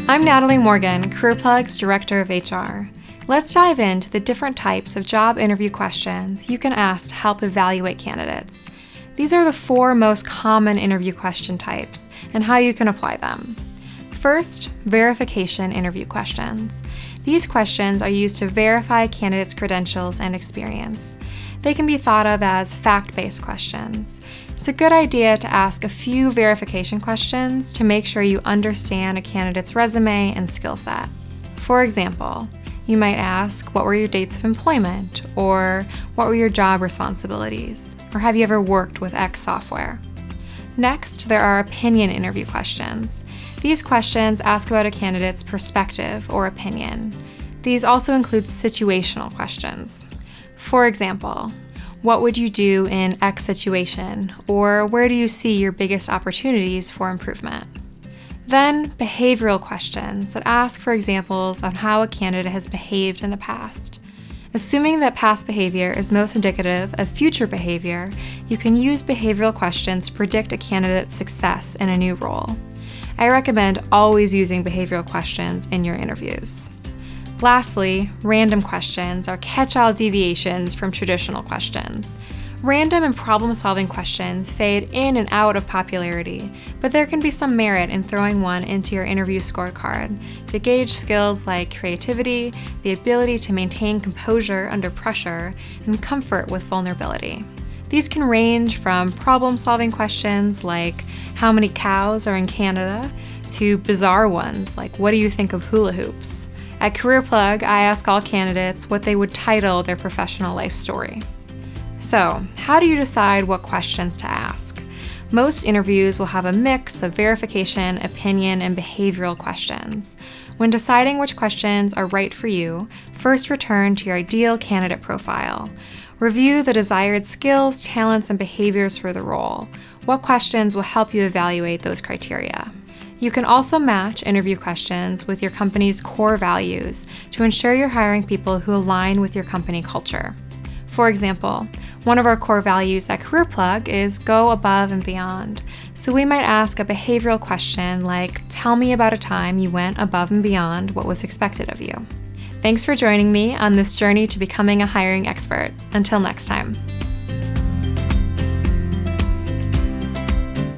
I'm Natalie Morgan, CareerPlug's Director of HR. Let's dive into the different types of job interview questions you can ask to help evaluate candidates. These are the 4 most common interview question types and how you can apply them. First, verification interview questions. These questions are used to verify a candidate's credentials and experience. They can be thought of as fact-based questions. It's a good idea to ask a few verification questions to make sure you understand a candidate's resume and skill set. For example, you might ask, what were your dates of employment? Or what were your job responsibilities? Or have you ever worked with X software? Next, there are opinion interview questions. These questions ask about a candidate's perspective or opinion. These also include situational questions. For example, what would you do in X situation? Or where do you see your biggest opportunities for improvement? Then, behavioral questions that ask for examples on how a candidate has behaved in the past. Assuming that past behavior is most indicative of future behavior, you can use behavioral questions to predict a candidate's success in a new role. I recommend always using behavioral questions in your interviews. Lastly, random questions are catch-all deviations from traditional questions. Random and problem-solving questions fade in and out of popularity, but there can be some merit in throwing one into your interview scorecard to gauge skills like creativity, the ability to maintain composure under pressure, and comfort with vulnerability. These can range from problem-solving questions like, how many cows are in Canada, to bizarre ones like, what do you think of hula hoops? At CareerPlug, I ask all candidates what they would title their professional life story. So, how do you decide what questions to ask? Most interviews will have a mix of verification, opinion, and behavioral questions. When deciding which questions are right for you, first return to your ideal candidate profile. Review the desired skills, talents, and behaviors for the role. What questions will help you evaluate those criteria? You can also match interview questions with your company's core values to ensure you're hiring people who align with your company culture. For example, one of our core values at CareerPlug is go above and beyond. So we might ask a behavioral question like, tell me about a time you went above and beyond what was expected of you. Thanks for joining me on this journey to becoming a hiring expert. Until next time.